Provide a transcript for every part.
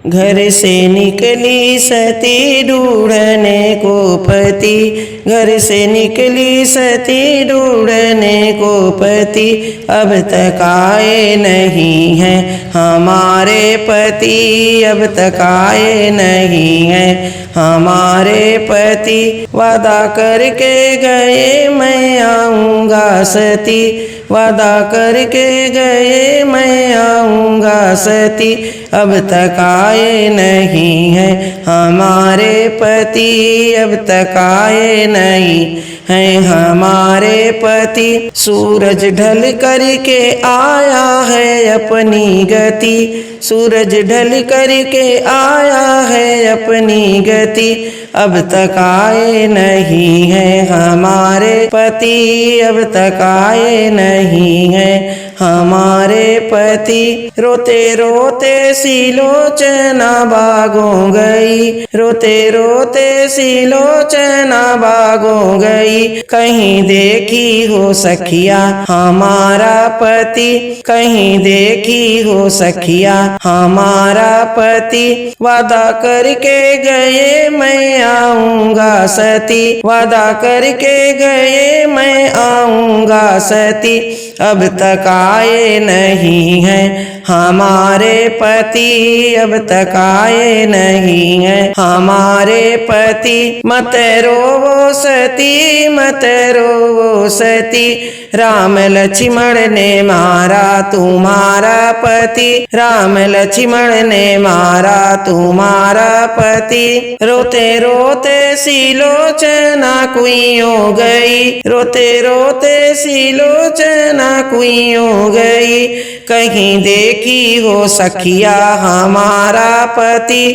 घर से निकली सती ढूंढने को पति, घर से निकली सती ढूंढने को पति, अब तक आए नहीं हैं हमारे पति, अब तक आए नहीं हैं हमारे पति। वादा करके गए मैं आऊँगा सती, वादा करके गए मैं आऊँगा सती, अब तक आए नहीं हैं हमारे पति, अब तक आए नहीं हैं हमारे पति। सूरज ढल करके आया है अपनी गति, सूरज ढल करके आया है अपनी गति, अब तक आए नहीं हैं हमारे पति, अब तक आए नहीं हैं हमारे पति। रोते रोते सी लोचना बागों गई, रोते रोते सी लोचना बागों गई, कहीं देखी हो सखिया हमारा पति, कहीं देखी हो सखिया हमारा पति। वादा करके गए मैं आऊँगा सती, वादा करके गए मैं आऊँगा सती, अब तक आए नहीं हैं हमारे पति, अब तक आए नहीं हैं हमारे पति। मत रोवो सती, मत रोवो सती, राम लक्ष्मण ने मारा तुम्हारा पति, राम लक्ष्मण ने मारा तुम्हारा पति। रोते रोते सी लोचना कुइयों गई, रोते रोते सी लोचना कुइयों गई, कहीं देखी हो सखिया हमारा पति,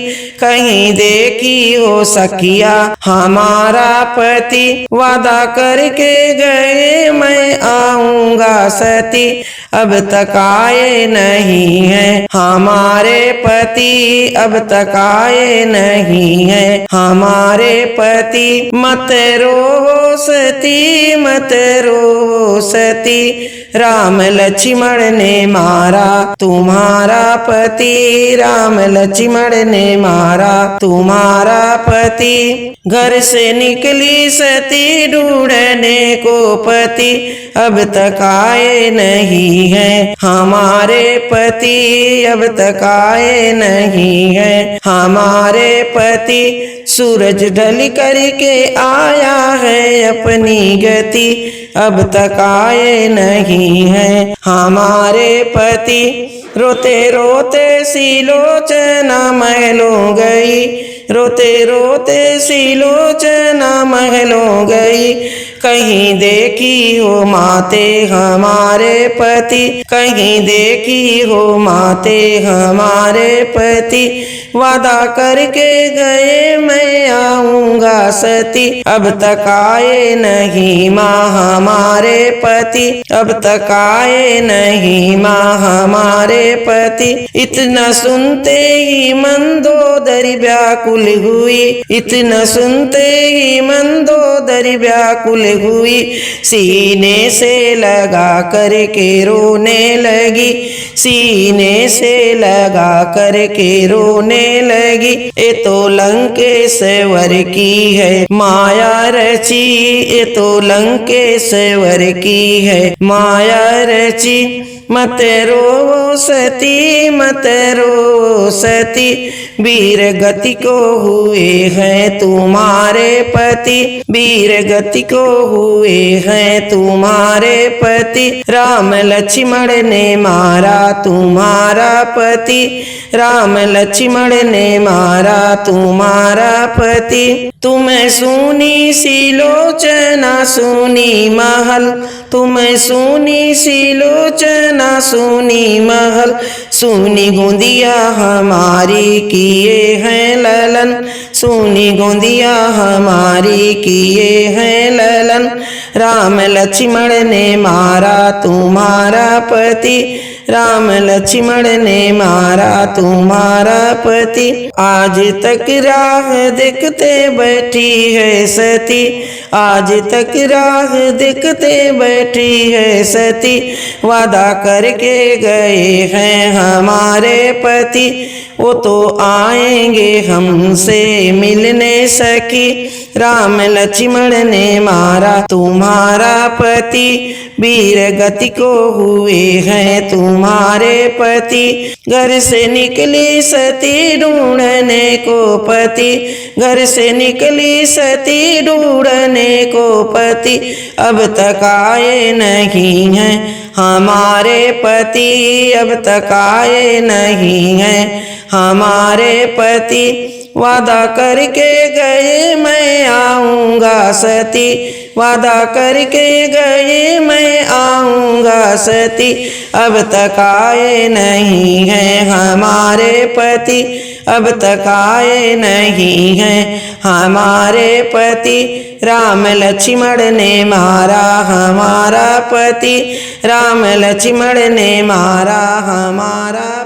कहीं देखी हो सखिया हमारा पति। वादा करके गए मैं आऊँगा सती, अब तक आए नहीं हैं हमारे पति, अब तक आए नहीं हैं हमारे पति। मत रोवो सती, मत रोवो सती, राम लक्ष्मण ने मारा तुम्हारा पति, राम लक्ष्मण ने मारा तुम्हारा पति। घर से निकली सती ढूंढने को पति, अब तक आए नहीं हैं हमारे पति, अब तक आए नहीं हैं हमारे पति। सूरज ढल करके आया है अपनी गति, अब तक आए नहीं हैं हमारे पति। रोते रोते सी लोचना महलों गई, रोते रोते सी लोचना महलों गई, कहीं देखी हो माते हमारे पति, कहीं देखी हो माते हमारे पति। वादा करके गए मैं आऊँगा सती, अब तक आए नहीं माँ हमारे पति, अब तक आए नहीं माँ हमारे पति। इतना सुनते ही मंदोदरी व्याकुल हुई, इतना सुनते ही मंदोदरी व्याकुल हुई, सीने से लगा करके रोने लगी, सीने से लगा करके रोने लगी। ये तो लंकेश्वर की है माया रची, ये तो लंकेश्वर की है माया रची। मत रोवो सती, मत रोवो सती, वीर गति को हुए हैं तुम्हारे पति, वीर गति को हुए हैं तुम्हारे पति। राम लक्ष्मण ने मारा तुम्हारा पति, राम लक्ष्मण ने मारा तुम्हारा पति। तुम्हें सुनी सी लोचना सुनी महल, तुम्हें सुनी सी लोचना सुनी महल, सुनी गोंदिया हमारी किए हैं ललन, सुनी गोंदिया हमारी किए हैं ललन। राम लक्ष्मण ने मारा तुम्हारा पति, राम लक्ष्मण ने मारा तुम्हारा पति। आज तक राह देखते बैठी है सती, आज तक राह देखते बैठी है सती। वादा करके गए हैं हमारे पति, वो तो आएंगे हमसे मिलने सखी। राम लक्ष्मण ने मारा तुम्हारा पति, वीर गति को हुए हैं तुम्हारे पति। घर से निकली सती ढूंढने को पति, घर से निकली सती ढूंढने को पति। अब तक आए नहीं हैं हमारे पति, अब तक आए नहीं हैं हमारे पति। वादा करके गए मैं आऊँगा सती, वादा करके गए मैं आऊँगा सती। अब तक आए नहीं हैं हमारे पति, अब तक आए नहीं हैं हमारे पति। राम लक्ष्मण ने मारा हमारा पति, राम लक्ष्मण ने मारा हमारा